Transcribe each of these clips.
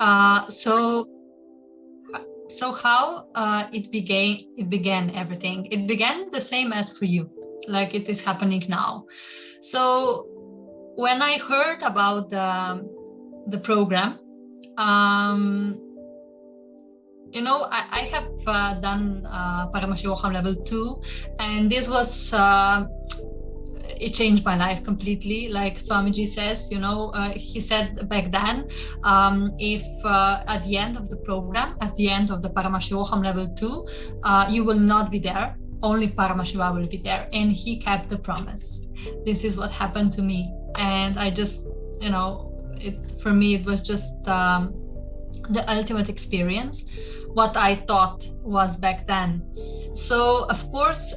So how it began everything. It began the same as for you, like it is happening now. So when I heard about the program, I have done Paramashivoham level 2, and this was it changed my life completely. Like Swamiji says, he said back then, if at the end of the program, at the end of the Paramashivoham level 2, you will not be there, only Paramashiva will be there. And he kept the promise. This is what happened to me. And I just, for me, it was just the ultimate experience, what I thought was back then. So, of course,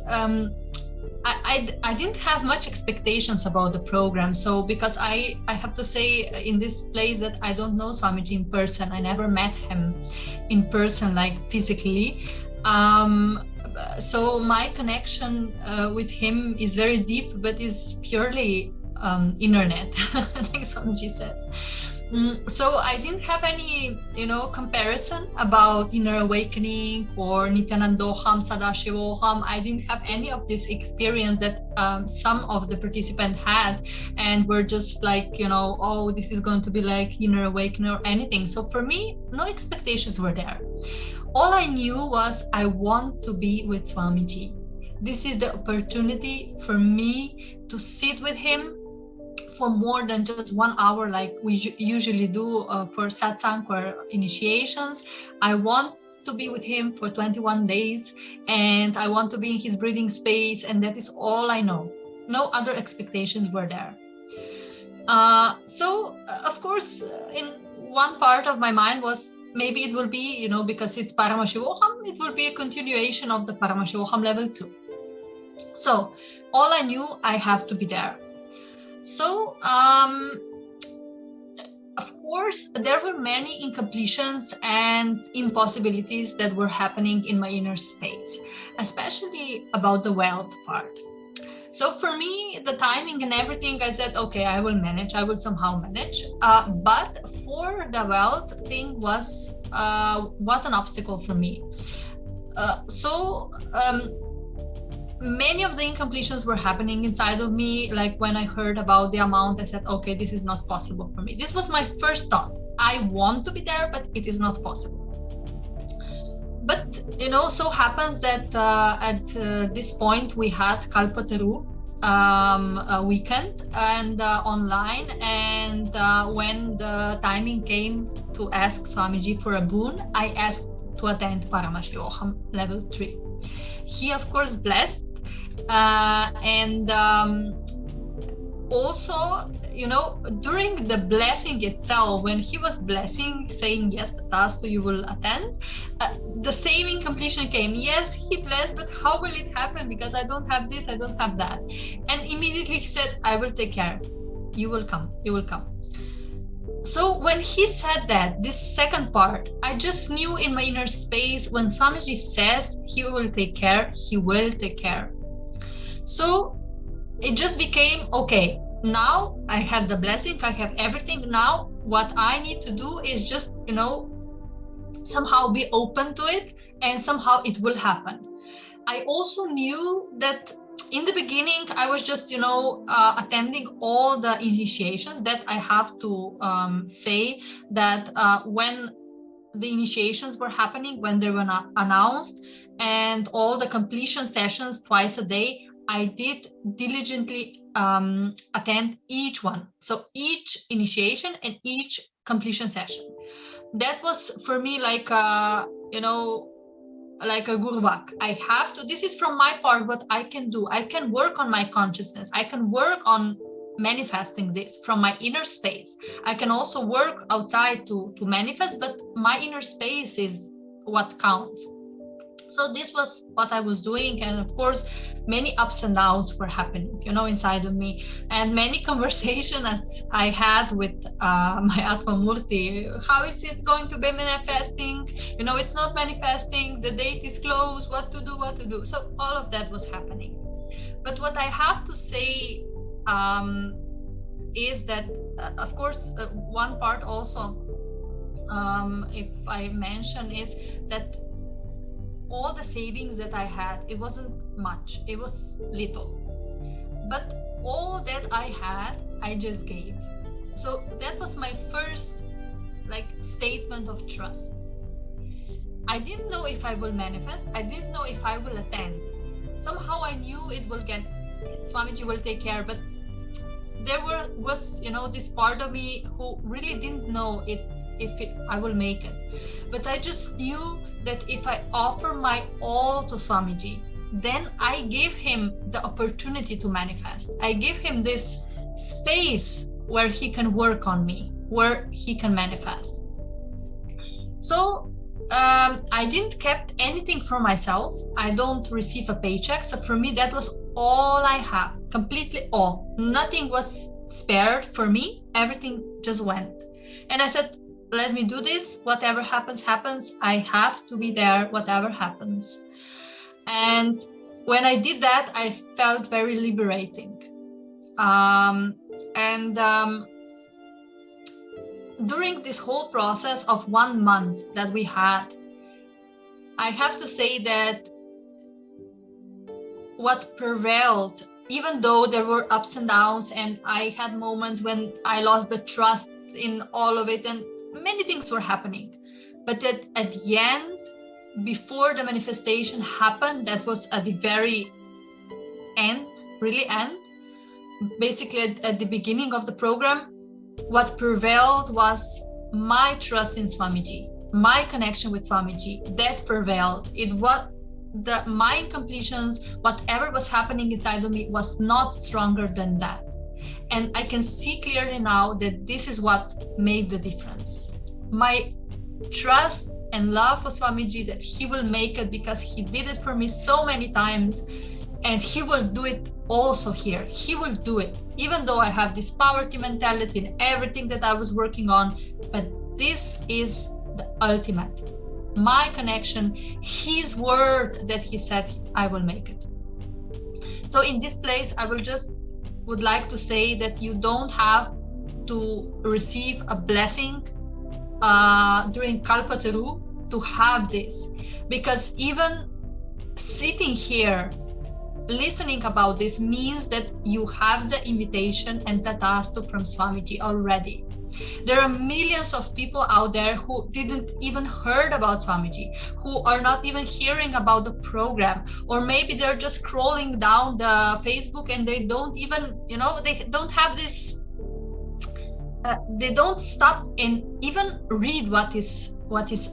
I didn't have much expectations about the program. So because I have to say in this place that I don't know Swamiji in person. I never met him in person, like physically. So my connection with him is very deep, but is purely internet, like Swamiji says. So I didn't have any, comparison about inner awakening or Nityanandoham, Sadashivoham. I didn't have any of this experience that some of the participants had, and were just like, oh, this is going to be like inner awakening or anything. So for me, no expectations were there. All I knew was I want to be with Swamiji. This is the opportunity for me to sit with him for more than just 1 hour, like we usually do for satsang or initiations. I want to be with him for 21 days, and I want to be in his breathing space, and that is all I know. No other expectations were there. So of course, in one part of my mind was, maybe it will be, because it's Paramashivoham, it will be a continuation of the Paramashivoham level 2. So all I knew, I have to be there. So, of course, there were many incompletions and impossibilities that were happening in my inner space, especially about the wealth part. So for me, the timing and everything, I said, okay, I will manage. I will somehow manage. But for the wealth thing was an obstacle for me. Many of the incompletions were happening inside of me. Like when I heard about the amount, I said, okay, this is not possible for me. This was my first thought. I want to be there, but it is not possible. But, so happens that at this point we had Kalpateru a weekend and online. And when the timing came to ask Swamiji for a boon, I asked to attend Paramashivoham level 3. He, of course, blessed. And also, during the blessing itself, when he was blessing, saying, yes, Tatastu, you will attend, the same incompletion came. Yes, he blessed, but how will it happen? Because I don't have this, I don't have that. And immediately he said, I will take care. You will come. So when he said that, this second part, I just knew in my inner space, when Swamiji says he will take care, he will take care. So it just became, okay, now I have the blessing, I have everything. Now what I need to do is just, somehow be open to it, and somehow it will happen. I also knew that in the beginning, I was just, attending all the initiations. That I have to say that when the initiations were happening, when they were announced, and all the completion sessions twice a day, I did diligently attend each one. So each initiation and each completion session. That was for me like, like a guruvak. I have to, this is from my part what I can do. I can work on my consciousness. I can work on manifesting this from my inner space. I can also work outside to manifest, but my inner space is what counts. So this was what I was doing. And of course, many ups and downs were happening, inside of me. And many conversations I had with my Atma Murti. How is it going to be manifesting? It's not manifesting. The date is closed. What to do? So all of that was happening. But what I have to say is that, of course, one part also if I mention, is that all the savings that I had, it wasn't much, it was little, but all that I had, I just gave. So that was my first statement of trust. I didn't know if I will manifest. I didn't know if I will attend. Somehow I knew Swamiji will take care, but there was this part of me who really didn't know if I will make it. But I just knew that if I offer my all to Swamiji, then I give him the opportunity to manifest. I give him this space where he can work on me, where he can manifest. So I didn't kept anything for myself. I don't receive a paycheck. So for me, that was all I have, completely all. Nothing was spared for me. Everything just went. And I said, let me do this. Whatever happens, happens. I have to be there, whatever happens. And when I did that, I felt very liberating. During this whole process of 1 month that we had, I have to say that what prevailed, even though there were ups and downs, and I had moments when I lost the trust in all of it, and many things were happening. But at the end, before the manifestation happened, that was at the very end, really end, basically at the beginning of the program, what prevailed was my trust in Swamiji, my connection with Swamiji. That prevailed. It was my incompletions, whatever was happening inside of me was not stronger than that. And I can see clearly now that this is what made the difference. My trust and love for Swamiji, that he will make it, because he did it for me so many times, and he will do it also here. He will do it, even though I have this poverty mentality and everything that I was working on. But this is the ultimate. My connection, his word that he said, I will make it. So in this place, I would like to say that you don't have to receive a blessing during Kalpataru to have this, because even sitting here listening about this means that you have the invitation and tatastu from Swamiji already. There are millions of people out there who didn't even heard about Swamiji, who are not even hearing about the program, or maybe they're just scrolling down the Facebook and they don't even, they don't have this, they don't stop and even read what is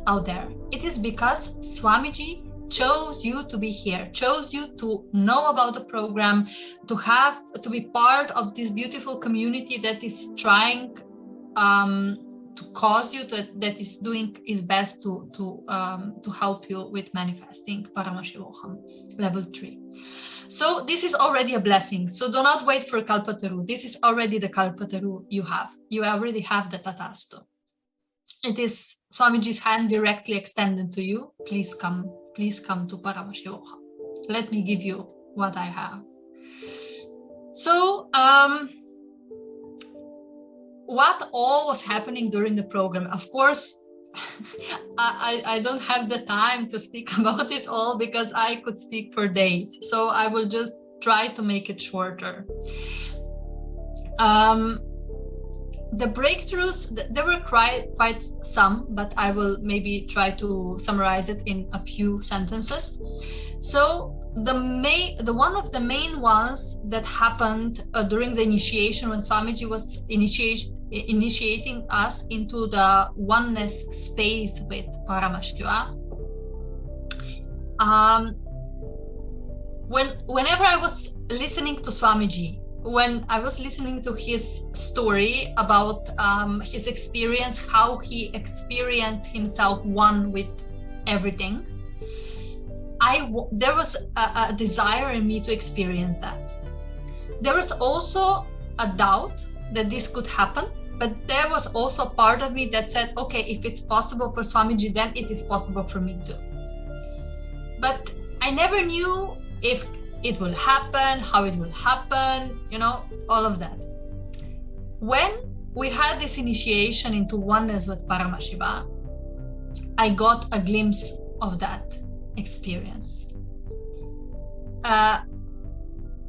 out there. It is because Swamiji chose you to be here, chose you to know about the program, to be part of this beautiful community that is trying to cause you that is doing its best to help you with manifesting Paramashivoham level 3. So this is already a blessing. So do not wait for Kalpataru. This is already the Kalpataru you have. You already have the tatastu. It is Swamiji's hand directly extended to you. Please come to Paramashivoham. Let me give you what I have. So, what all was happening during the program? Of course, I don't have the time to speak about it all, because I could speak for days. So I will just try to make it shorter. The breakthroughs, there were quite some, but I will maybe try to summarize it in a few sentences. So one of the main ones that happened during the initiation, when Swamiji was initiating us into the oneness space with Paramashiva. Whenever I was listening to Swamiji, when I was listening to his story about his experience, how he experienced himself one with everything, there was a desire in me to experience that. There was also a doubt that this could happen, but there was also a part of me that said, okay, if it's possible for Swamiji, then it is possible for me too. But I never knew if it will happen, how it will happen, all of that. When we had this initiation into oneness with Paramashiva, I got a glimpse of that experience.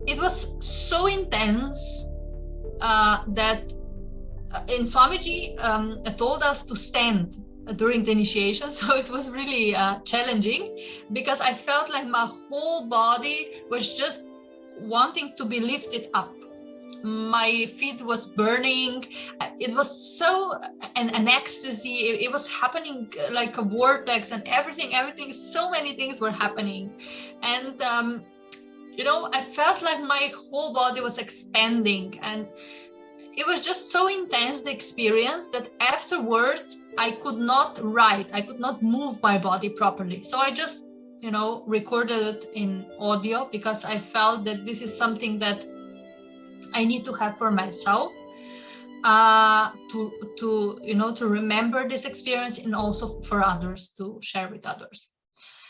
It was so intense that in Swamiji told us to stand during the initiation, so it was really challenging, because I felt like my whole body was just wanting to be lifted up. My feet was burning. It was so an ecstasy. It was happening like a vortex, and everything, so many things were happening. And I felt like my whole body was expanding, and it was just so intense, the experience, that afterwards I could not write, I could not move my body properly. So I just, recorded it in audio, because I felt that this is something that I need to have for myself, to remember this experience, and also for others, to share with others.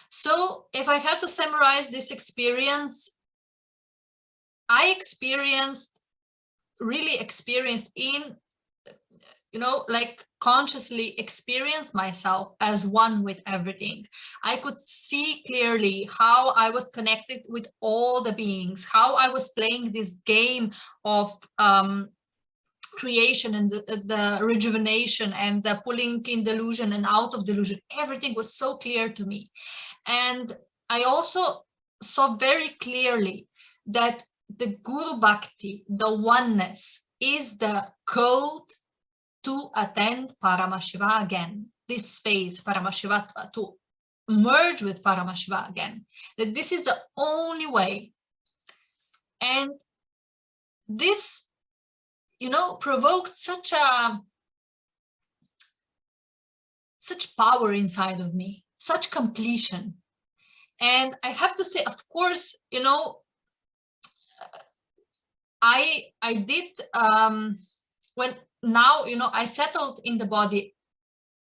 So if I have to summarize this experience, I really experienced in, consciously experienced myself as one with everything. I could see clearly how I was connected with all the beings, how I was playing this game of creation and the rejuvenation and the pulling in delusion and out of delusion. Everything was so clear to me. And I also saw very clearly that the Guru Bhakti, the oneness, is the code to attend Paramashiva again, this space, Paramashivatva, to merge with Paramashiva again, that this is the only way. And this, provoked such power inside of me, such completion. And I have to say, of course, I did, when now, I settled in the body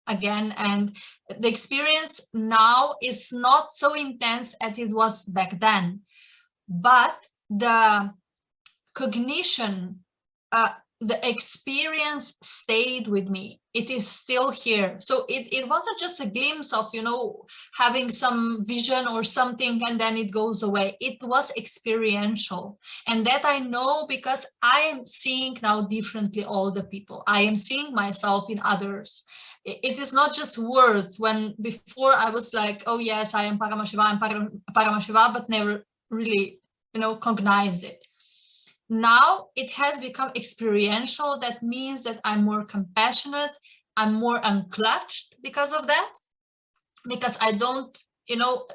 again, and the experience now is not so intense as it was back then, but the cognition, the experience stayed with me. It is still here. So it wasn't just a glimpse of, having some vision or something and then it goes away. It was experiential. And that I know, because I am seeing now differently all the people. I am seeing myself in others. It is not just words. When before I was like, oh yes, I am Paramashiva, Paramashiva, but never really, cognized it. Now it has become experiential. That means that I'm more compassionate, I'm more unclutched because of that, because I don't,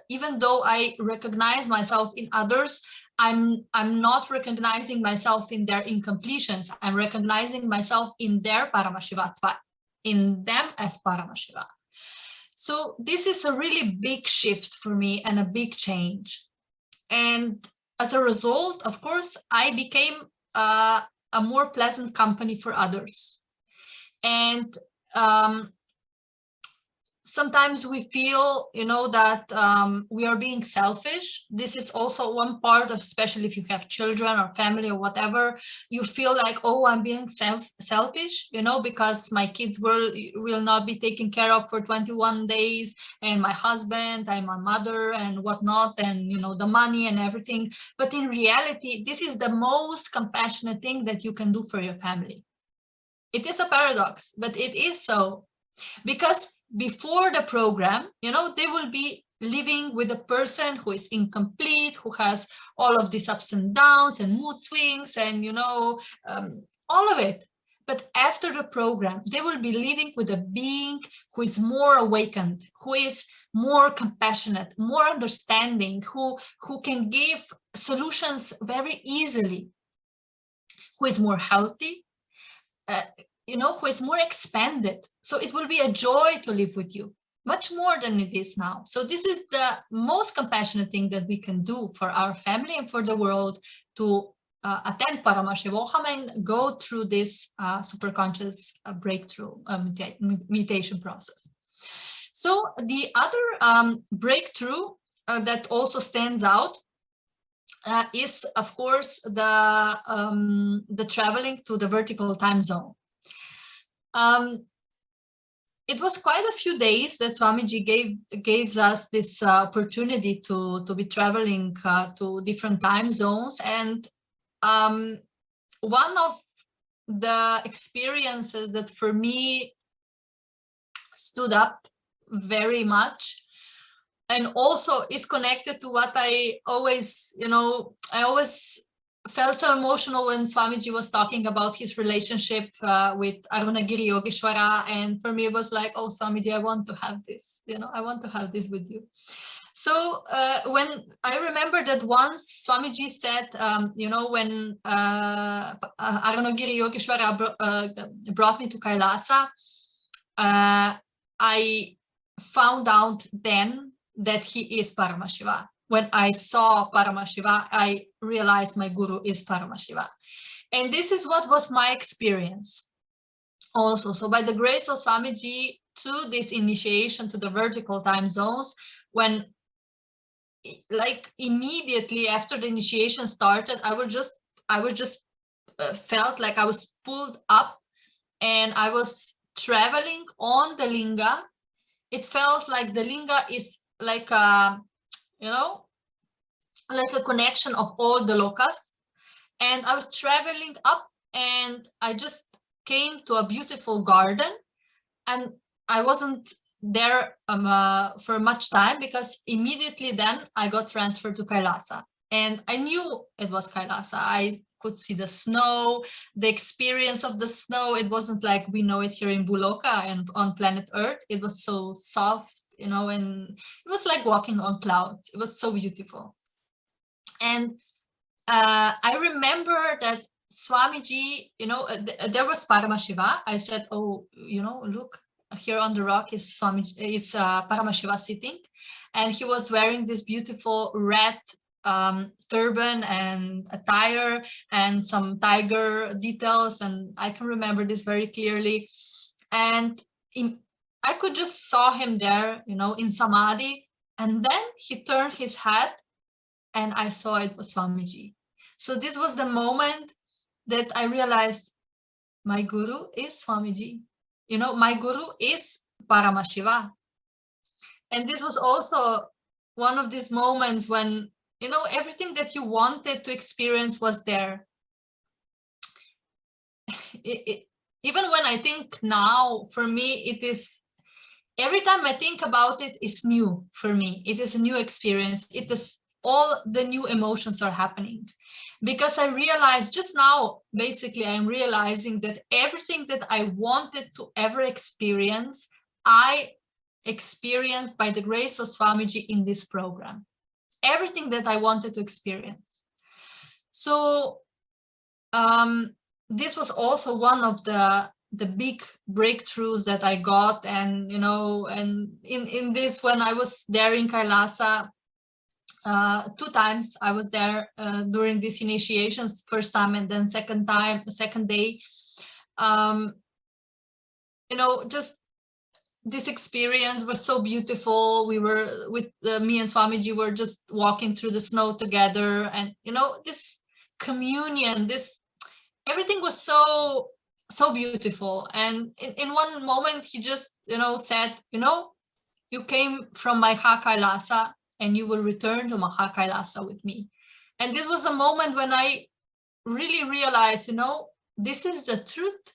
even though I recognize myself in others, I'm not recognizing myself in their incompletions. I'm recognizing myself in their Paramashivatva, in them as Paramashiva. So this is a really big shift for me and a big change. And as a result, of course, I became a more pleasant company for others. And sometimes we feel, that we are being selfish. This is also one part of, especially if you have children or family or whatever, you feel like, oh, I'm being selfish, because my kids will not be taken care of for 21 days, and my husband and my mother and whatnot, and, the money and everything. But in reality, this is the most compassionate thing that you can do for your family. It is a paradox, but it is so, because before the program, they will be living with a person who is incomplete, who has all of these ups and downs and mood swings and, all of it. But after the program, they will be living with a being who is more awakened, who is more compassionate, more understanding, who can give solutions very easily, who is more healthy, who is more expanded. So it will be a joy to live with you, much more than it is now. So this is the most compassionate thing that we can do for our family and for the world, to attend Paramashivoham and go through this superconscious breakthrough mutation process. So the other breakthrough that also stands out is, of course, the traveling to the vertical time zone. It was quite a few days that Swamiji gave us this opportunity to be traveling to different time zones. And one of the experiences that for me stood up very much, and also is connected to what I always, I always felt so emotional when Swamiji was talking about his relationship with Arunagiri Yogeshwara. And for me, it was like, oh, Swamiji, I want to have this, I want to have this with you. So when I remember that once Swamiji said, when Arunagiri Yogeshwara brought me to Kailasa, I found out then that he is Paramashiva. When I saw Paramashiva, I realized my guru is Paramashiva. And this is what was my experience also. So by the grace of Swamiji, to this initiation to the vertical time zones, when like immediately after the initiation started, I was just felt like I was pulled up and I was traveling on the linga. It felt like the linga is like a, like a connection of all the lokas. And I was traveling up and I just came to a beautiful garden, and I wasn't there for much time because immediately then I got transferred to Kailasa, and I knew it was Kailasa. I could see the snow, the experience of the snow. It wasn't like we know it here in Buloka and on planet Earth. It was so soft, and it was like walking on clouds. It was so beautiful. And I remember that Swamiji, there was Paramashiva. I said, oh, look, here on the rock is Swamiji, is Paramashiva sitting, and he was wearing this beautiful red turban and attire and some tiger details, and I can remember this very clearly. And I could just saw him there, in Samadhi, and then he turned his head and I saw it was Swamiji. So this was the moment that I realized my guru is Swamiji. My guru is Paramashiva. And this was also one of these moments when, everything that you wanted to experience was there. Even when I think now, for me, it is, every time I think about it, it's new for me. It is a new experience. It is all the new emotions are happening, because I realized just now, basically, I'm realizing that everything that I wanted to ever experience, I experienced by the grace of Swamiji in this program. Everything that I wanted to experience. So this was also one of the big breakthroughs that I got. And, and in this, when I was there in Kailasa, 2 times I was there during these initiations, first time and then second day, just this experience was so beautiful. We were with me and Swamiji were just walking through the snow together, and this communion, this everything was so beautiful. And in one moment he just said, you came from my Kailasa and you will return to Maha Kailasa with me. And this was a moment when I really realized, this is the truth.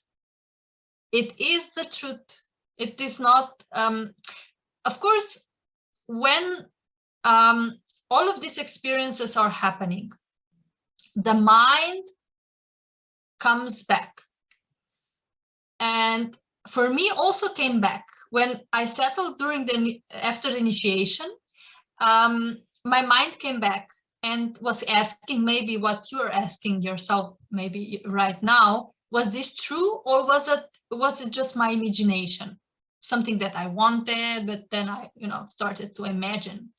It is the truth. It is not, of course, when all of these experiences are happening, the mind comes back. And for me also came back when I settled after the initiation. My mind came back and was asking maybe what you are asking yourself maybe right now. Was this true, or was it just my imagination? Something that I wanted, but then I, started to imagine.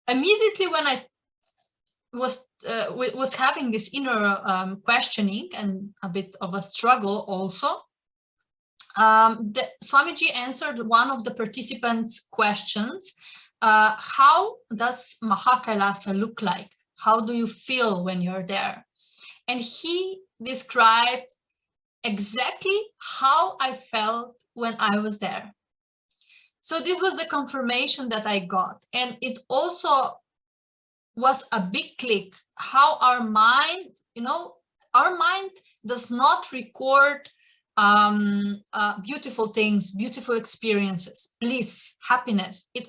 Immediately when I was having this inner questioning and a bit of a struggle also, Swamiji answered one of the participants' questions. How does Maha Kailasa look like? How do you feel when you're there? And he described exactly how I felt when I was there. So this was the confirmation that I got. And it also was a big click how our mind, our mind does not record beautiful things, beautiful experiences, bliss, happiness. It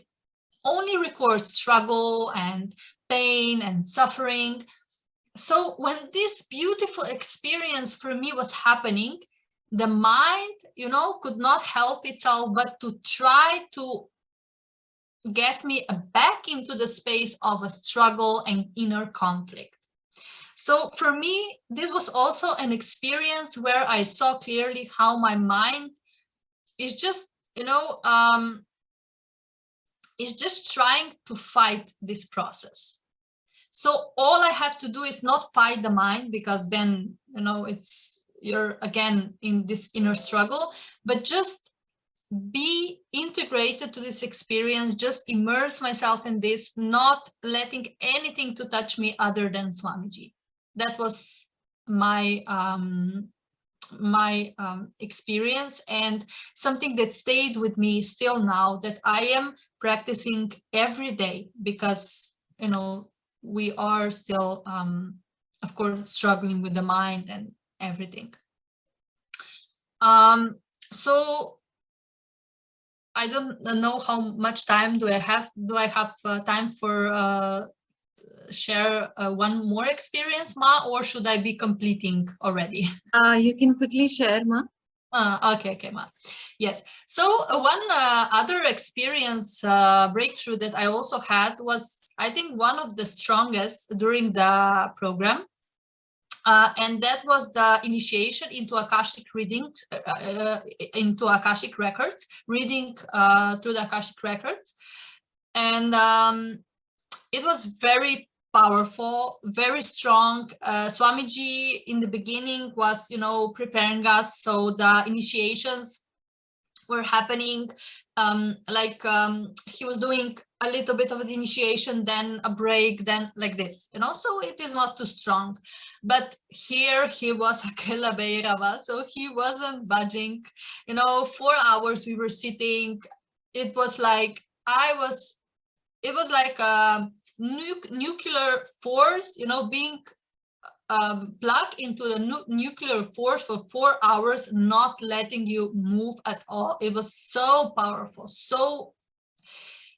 only records struggle and pain and suffering. So when this beautiful experience for me was happening, the mind, could not help itself but to try to get me back into the space of a struggle and inner conflict. So for me, this was also an experience where I saw clearly how my mind is just, is just trying to fight this process. So all I have to do is not fight the mind, because then, you're again in this inner struggle, but just be integrated to this experience, just immerse myself in this, not letting anything to touch me other than Swamiji. That was my experience, and something that stayed with me still now, that I am practicing every day, because we are still of course struggling with the mind and everything. So I don't know how much time do I have. Do I have time for share one more experience, Ma, or should I be completing already? You can quickly share, Ma. Okay, Ma. Yes. So one other experience breakthrough that I also had was, I think, one of the strongest during the program. And that was the initiation into Akashic readings, into Akashic records, reading through the Akashic records. And it was very powerful, very strong. Swamiji in the beginning was, preparing us. So the initiations were happening, he was doing a little bit of an initiation, then a break, then like this, so it is not too strong. But here he was Akela Beirava, so he wasn't budging. 4 hours we were sitting. It was like it was like a nuclear force, being plug into the nuclear force for 4 hours, not letting you move at all. It was so powerful, so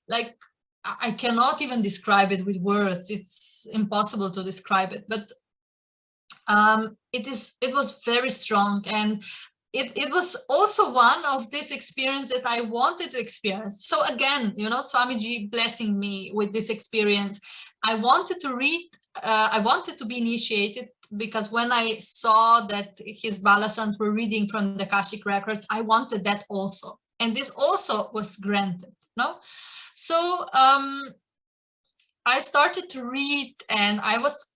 like I cannot even describe it with words. It's impossible to describe it, but it was very strong. And it was also one of this experience that I wanted to experience. So again, Swamiji blessing me with this experience. I wanted to read, I wanted to be initiated, because when I saw that his Balasans were reading from the Akashic records, I wanted that also. And this also was granted, no? So I started to read, and I was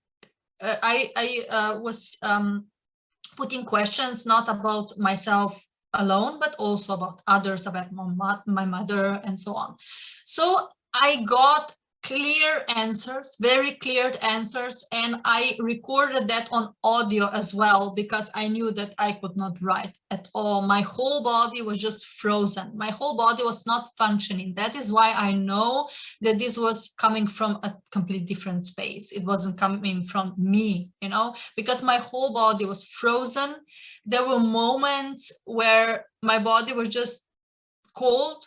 putting questions, not about myself alone, but also about others, about my mother, and so on. So I got clear answers, very clear answers, and I recorded that on audio as well, because I knew that I could not write at all. My whole body was just frozen. My whole body was not functioning. That is why I know that this was coming from a complete different space. It wasn't coming from me, because my whole body was frozen. There were moments where my body was just cold,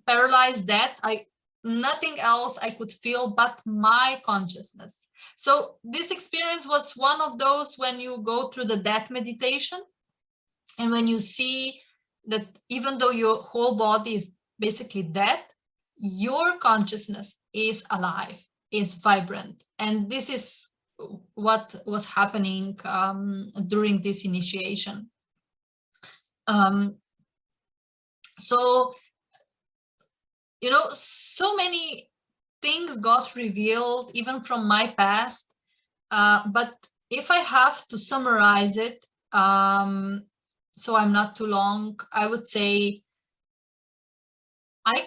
paralyzed, that nothing else I could feel but my consciousness. So this experience was one of those when you go through the death meditation, and when you see that even though your whole body is basically dead, your consciousness is alive, is vibrant. And this is what was happening during this initiation. So so many things got revealed, even from my past. But if I have to summarize it, so I'm not too long, I would say I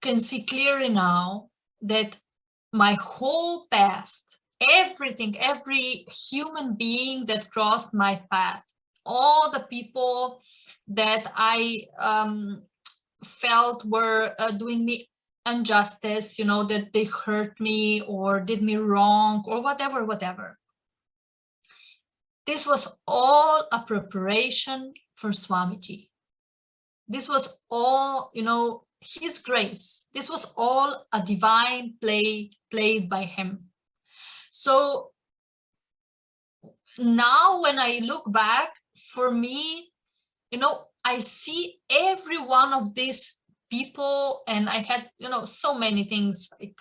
can see clearly now that my whole past, everything, every human being that crossed my path, all the people that I felt were doing me injustice, that they hurt me or did me wrong or whatever. This was all a preparation for Swamiji. This was all, his grace. This was all a divine play played by him. So now when I look back, for me, I see every one of these people, and I had, so many things like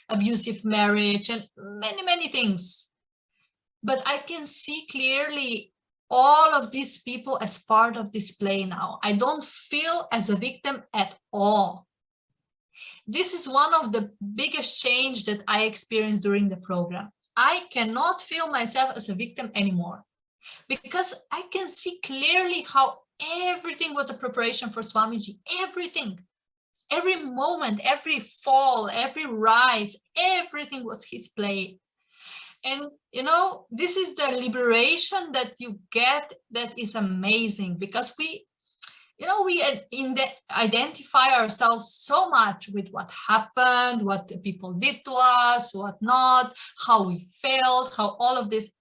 abusive marriage and many things. But I can see clearly all of these people as part of this play now. I don't feel as a victim at all. This is one of the biggest change that I experienced during the program. I cannot feel myself as a victim anymore, because I can see clearly how everything was a preparation for Swamiji. Everything, every moment, every fall, every rise, everything was his play. And, this is the liberation that you get that is amazing, because we identify ourselves so much with what happened, what the people did to us, what not, how we felt, how all of this.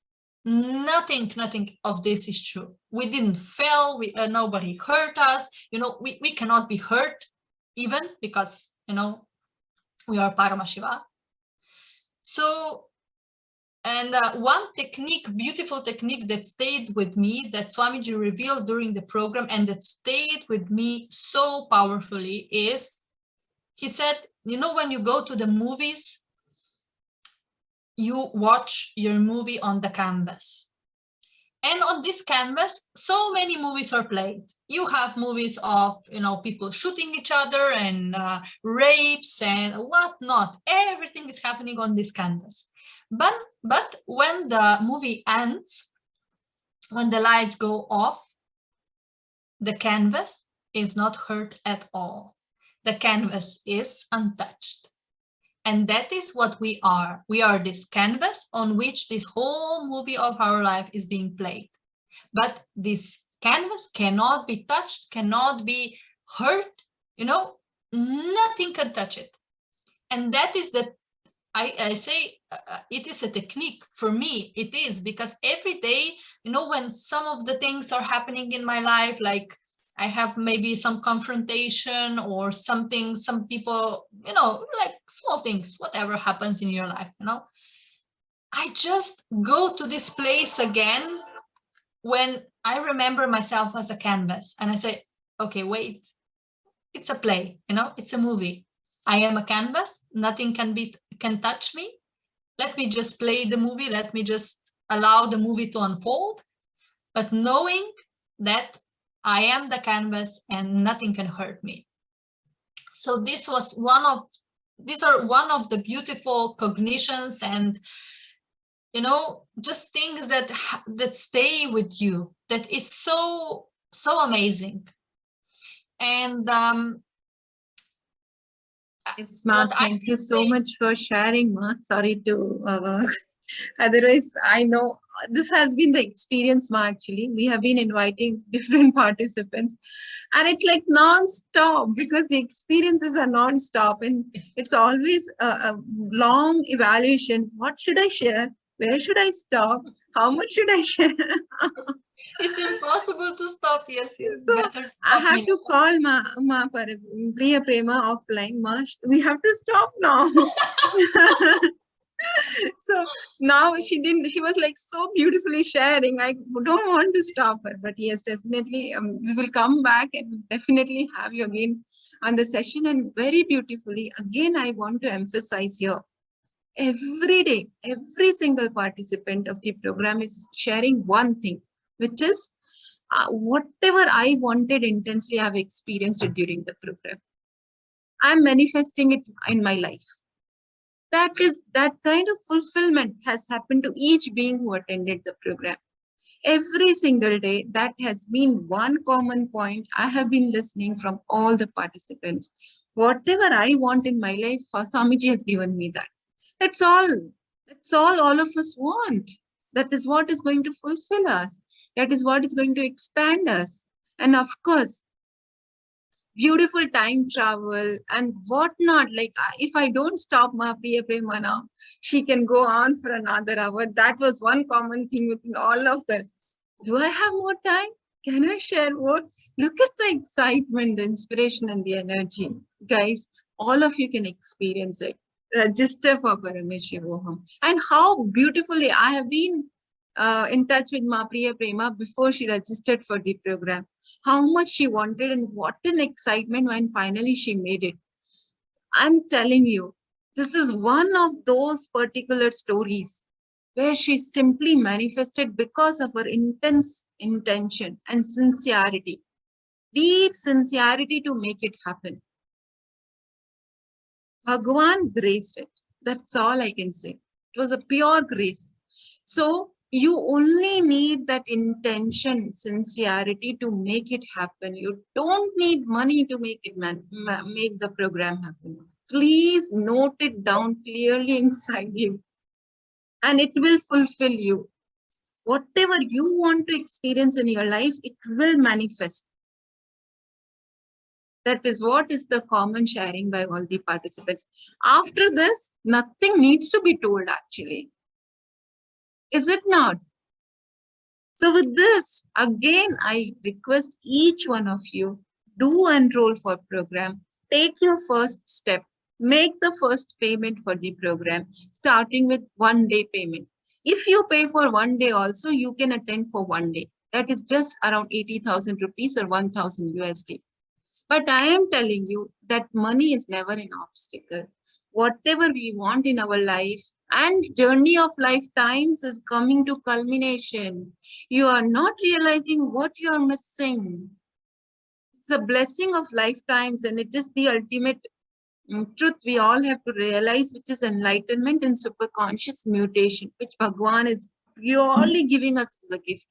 Nothing of this is true. We didn't fail. Nobody hurt us. We cannot be hurt even, because, we are Paramashiva. So, and one technique, beautiful technique that stayed with me, that Swamiji revealed during the program and that stayed with me so powerfully is, he said, when you go to the movies, you watch your movie on the canvas. And on this canvas, so many movies are played. You have movies of, people shooting each other and rapes and whatnot. Everything is happening on this canvas. But when the movie ends, when the lights go off, the canvas is not hurt at all. The canvas is untouched. And that is what we are. We are this canvas on which this whole movie of our life is being played. But this canvas cannot be touched, cannot be hurt, nothing can touch it. And that is the, I say it is a technique. For me, it is, because every day, when some of the things are happening in my life, like I have maybe some confrontation or something, some people, like small things, whatever happens in your life, I just go to this place again when I remember myself as a canvas and I say, okay, wait, it's a play, it's a movie. I am a canvas, nothing can touch me. Let me just play the movie. Let me just allow the movie to unfold, but knowing that I am the canvas and nothing can hurt me. So these are one of the beautiful cognitions and, just things that stay with you, that is so amazing. And Yes, Ma, thank you so much for sharing, Ma. Sorry to otherwise, I know this has been the experience, Ma. Actually, we have been inviting different participants, and it's like non-stop, because the experiences are non-stop, and it's always a long evaluation. What should I share? Where should I stop? How much should I share? It's impossible to stop. Yes. So I have to call Ma Priya Prema offline. Ma, we have to stop now. So now she was like so beautifully sharing. I don't want to stop her, but yes, definitely we will come back and definitely have you again on the session. And very beautifully, again, I want to emphasize here, every day, every single participant of the program is sharing one thing, which is whatever I wanted intensely, I have experienced it during the program. I'm manifesting it in my life. That kind of fulfillment has happened to each being who attended the program. Every single day, that has been one common point I have been listening from all the participants. Whatever I want in my life, Swamiji has given me that. That's all. That's all of us want. That is what is going to fulfill us. That is what is going to expand us. And of course, beautiful time travel and whatnot. Like if I don't stop Ma Priya Prema now, she can go on for another hour. That was one common thing within all of this. Do I have more time? Can I share more? Look at the excitement, the inspiration, and the energy. Guys, all of you can experience it. Register for Paramashivoham. And how beautifully I have been in touch with Ma Priya Prema before she registered for the program. How much she wanted and what an excitement when finally she made it. I'm telling you, this is one of those particular stories where she simply manifested because of her intense intention and sincerity, deep sincerity to make it happen. Bhagavan graced it. That's all I can say. It was a pure grace. So you only need that intention, sincerity to make it happen. You don't need money to make it make the program happen. Please note it down clearly inside you, and it will fulfill you. Whatever you want to experience in your life, it will manifest. That is what is the common sharing by all the participants. After this, nothing needs to be told actually. Is it not? So with this, again, I request each one of you, do enroll for program, take your first step, make the first payment for the program, starting with 1 day payment. If you pay for 1 day also, you can attend for 1 day. That is just around 80,000 rupees or 1,000 USD. But I am telling you that money is never an obstacle. Whatever we want in our life and journey of lifetimes is coming to culmination. You are not realizing what you are missing. It's a blessing of lifetimes, and it is the ultimate truth we all have to realize, which is enlightenment and superconscious mutation, which Bhagavan is purely giving us as a gift.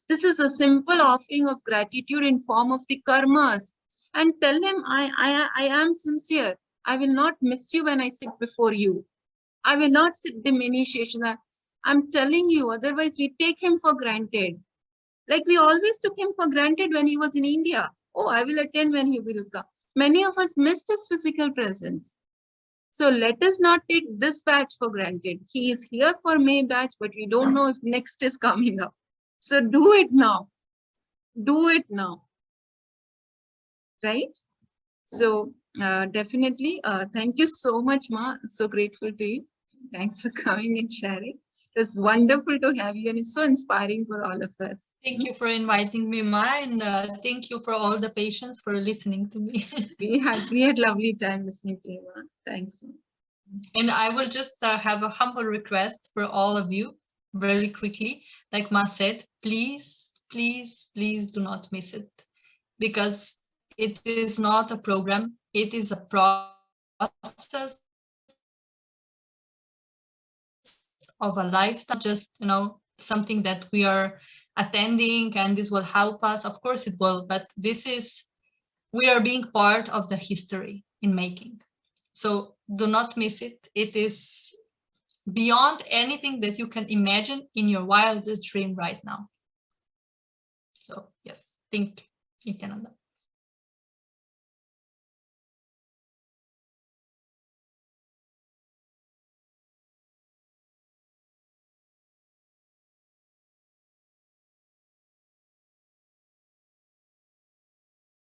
This is a simple offering of gratitude in form of the karmas. And tell him, I am sincere. I will not miss you when I sit before you. I will not sit the initiation. I'm telling you, otherwise we take him for granted. Like we always took him for granted when he was in India. Oh, I will attend when he will come. Many of us missed his physical presence. So let us not take this batch for granted. He is here for May batch, but we don't know if next is coming up. So do it now. Do it now. Right? So definitely, thank you so much, Ma. So grateful to you. Thanks for coming and sharing. It was wonderful to have you, and it's so inspiring for all of us. Thank you for inviting me, Ma, and thank you for all the patience for listening to me. we had lovely time listening to you, Ma. Thanks, Ma. And I will just have a humble request for all of you very quickly. Like Ma said, please, please, please do not miss it, because it is not a program. It is a process of a lifetime, just, something that we are attending and this will help us. Of course it will, but we are being part of the history in making. So do not miss it. It is beyond anything that you can imagine in your wildest dream right now. So yes, think in Canada.